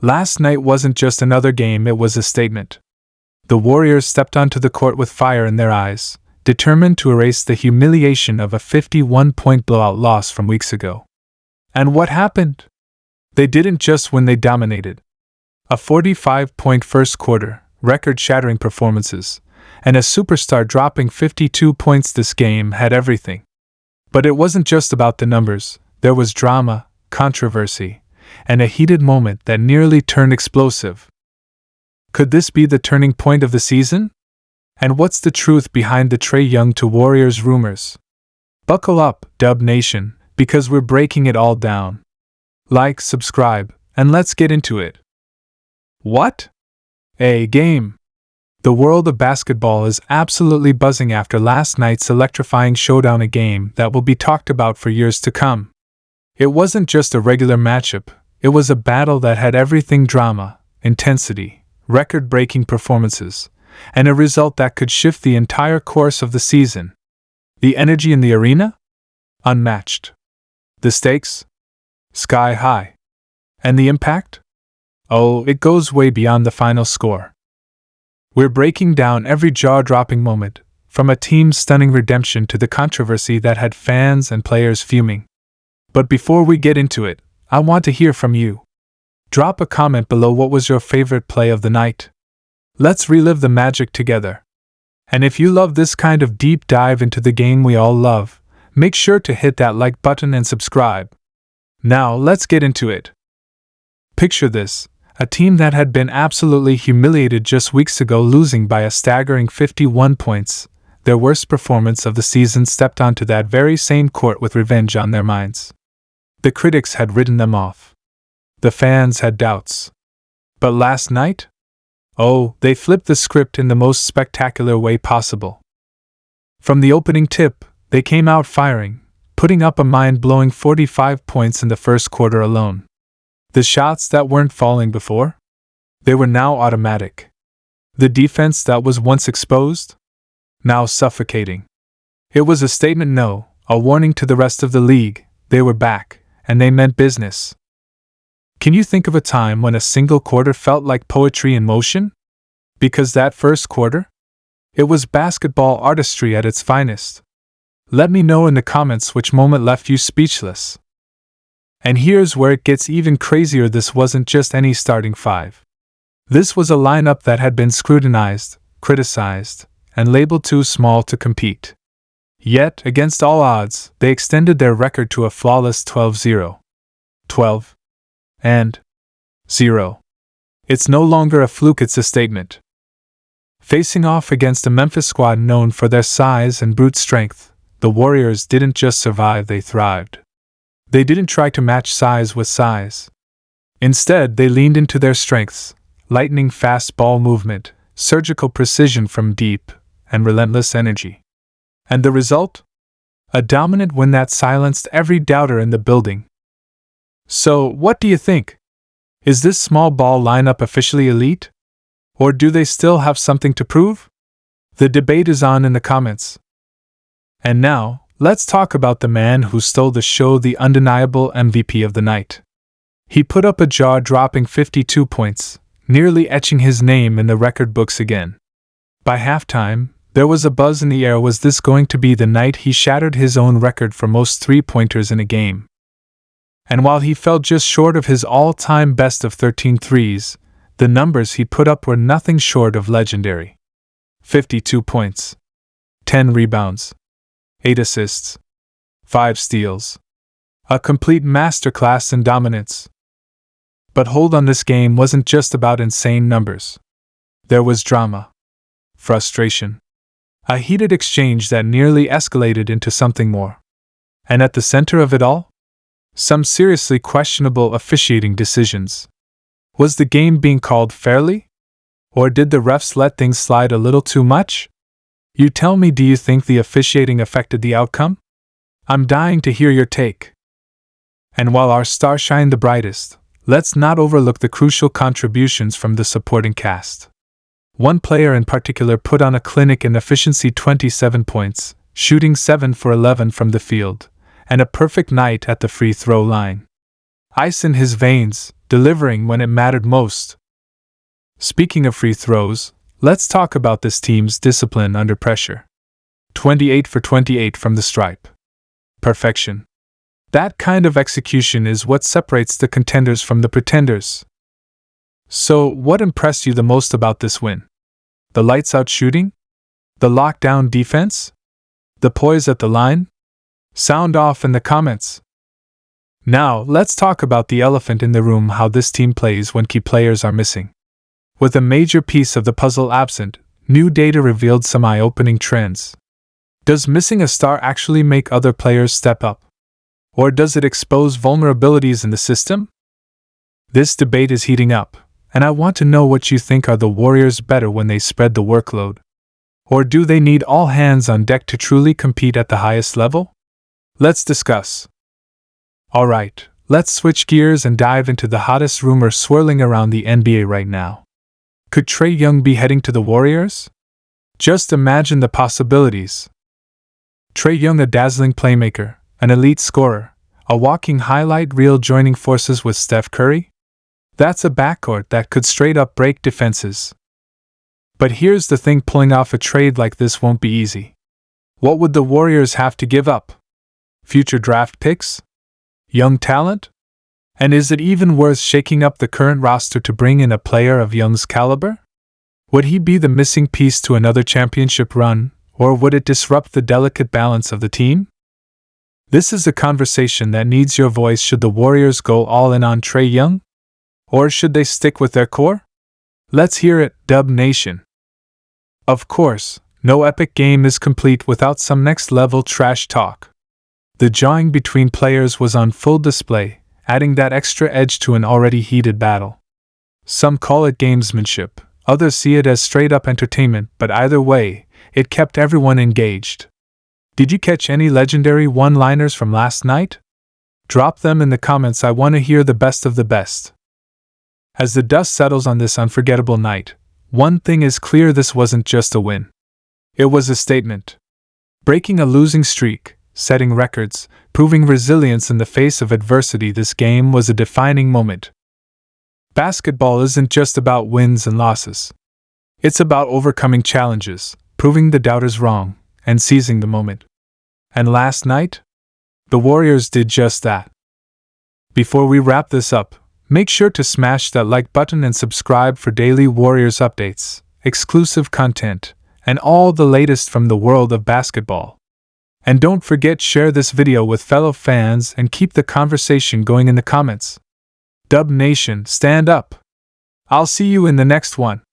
Last night wasn't just another game, it was a statement. The Warriors stepped onto the court with fire in their eyes, determined to erase the humiliation of a 51-point blowout loss from weeks ago. And what happened? They didn't just win, they dominated. A 45-point first quarter, record-shattering performances, and a superstar dropping 52 points. This game had everything. But it wasn't just about the numbers. There was drama, controversy, and a heated moment that nearly turned explosive. Could this be the turning point of the season? And what's the truth behind the Trae Young to Warriors rumors? Buckle up, Dub Nation, because we're breaking it all down. Like, subscribe, and let's get into it. What? A game. The world of basketball is absolutely buzzing after last night's electrifying showdown, a game that will be talked about for years to come. It wasn't just a regular matchup, it was a battle that had everything: drama, intensity, record-breaking performances, and a result that could shift the entire course of the season. The energy in the arena? Unmatched. The stakes? Sky high. And the impact? Oh, it goes way beyond the final score. We're breaking down every jaw-dropping moment, from a team's stunning redemption to the controversy that had fans and players fuming. But before we get into it, I want to hear from you. Drop a comment below. What was your favorite play of the night? Let's relive the magic together. And if you love this kind of deep dive into the game we all love, make sure to hit that like button and subscribe. Now let's get into it. Picture this. A team that had been absolutely humiliated just weeks ago, losing by a staggering 51 points, their worst performance of the season, stepped onto that very same court with revenge on their minds. The critics had written them off. The fans had doubts. But last night? Oh, they flipped the script in the most spectacular way possible. From the opening tip, they came out firing, putting up a mind-blowing 45 points in the first quarter alone. The shots that weren't falling before? They were now automatic. The defense that was once exposed? Now suffocating. It was a statement, no, a warning to the rest of the league. They were back, and they meant business. Can you think of a time when a single quarter felt like poetry in motion? Because that first quarter? It was basketball artistry at its finest. Let me know in the comments which moment left you speechless. And here's where it gets even crazier. This wasn't just any starting five. This was a lineup that had been scrutinized, criticized, and labeled too small to compete. Yet, against all odds, they extended their record to a flawless 12-0. 12 and 0. It's no longer a fluke, it's a statement. Facing off against a Memphis squad known for their size and brute strength, the Warriors didn't just survive, they thrived. They didn't try to match size with size. Instead, they leaned into their strengths: lightning fast ball movement, surgical precision from deep, and relentless energy. And the result? A dominant win that silenced every doubter in the building. So, what do you think? Is this small ball lineup officially elite? Or do they still have something to prove? The debate is on in the comments. And now, let's talk about the man who stole the show, the undeniable MVP of the night. He put up a jaw-dropping 52 points, nearly etching his name in the record books again. By halftime, there was a buzz in the air. Was this going to be the night he shattered his own record for most three-pointers in a game? And while he fell just short of his all-time best of 13 threes, the numbers he put up were nothing short of legendary. 52 points, 10 rebounds, 8 assists, 5 steals. A complete masterclass in dominance. But hold on, this game wasn't just about insane numbers. There was drama, frustration, a heated exchange that nearly escalated into something more. And at the center of it all? Some seriously questionable officiating decisions. Was the game being called fairly? Or did the refs let things slide a little too much? You tell me, do you think the officiating affected the outcome? I'm dying to hear your take. And while our stars shine the brightest, let's not overlook the crucial contributions from the supporting cast. One player in particular put on a clinic in efficiency: 27 points, shooting 7 for 11 from the field, and a perfect night at the free throw line. Ice in his veins, delivering when it mattered most. Speaking of free throws, let's talk about this team's discipline under pressure. 28 for 28 from the stripe. Perfection. That kind of execution is what separates the contenders from the pretenders. So, what impressed you the most about this win? The lights-out shooting? The lockdown defense? The poise at the line? Sound off in the comments. Now, let's talk about the elephant in the room: how this team plays when key players are missing. With a major piece of the puzzle absent, new data revealed some eye-opening trends. Does missing a star actually make other players step up? Or does it expose vulnerabilities in the system? This debate is heating up, and I want to know what you think. Are the Warriors better when they spread the workload? Or do they need all hands on deck to truly compete at the highest level? Let's discuss. Alright, let's switch gears and dive into the hottest rumor swirling around the NBA right now. Could Trae Young be heading to the Warriors? Just imagine the possibilities. Trae Young, a dazzling playmaker, an elite scorer, a walking highlight reel, joining forces with Steph Curry? That's a backcourt that could straight up break defenses. But here's the thing: pulling off a trade like this won't be easy. What would the Warriors have to give up? Future draft picks? Young talent? And is it even worth shaking up the current roster to bring in a player of Young's caliber? Would he be the missing piece to another championship run, or would it disrupt the delicate balance of the team? This is a conversation that needs your voice. Should the Warriors go all in on Trae Young? Or should they stick with their core? Let's hear it, Dub Nation. Of course, no epic game is complete without some next-level trash talk. The jawing between players was on full display, adding that extra edge to an already heated battle. Some call it gamesmanship, others see it as straight-up entertainment, but either way, it kept everyone engaged. Did you catch any legendary one-liners from last night? Drop them in the comments. I want to hear the best of the best. As the dust settles on this unforgettable night, one thing is clear: this wasn't just a win. It was a statement. Breaking a losing streak, setting records, proving resilience in the face of adversity, this game was a defining moment. Basketball isn't just about wins and losses. It's about overcoming challenges, proving the doubters wrong, and seizing the moment. And last night, the Warriors did just that. Before we wrap this up, make sure to smash that like button and subscribe for daily Warriors updates, exclusive content, and all the latest from the world of basketball. And don't forget, share this video with fellow fans and keep the conversation going in the comments. Dub Nation, stand up! I'll see you in the next one.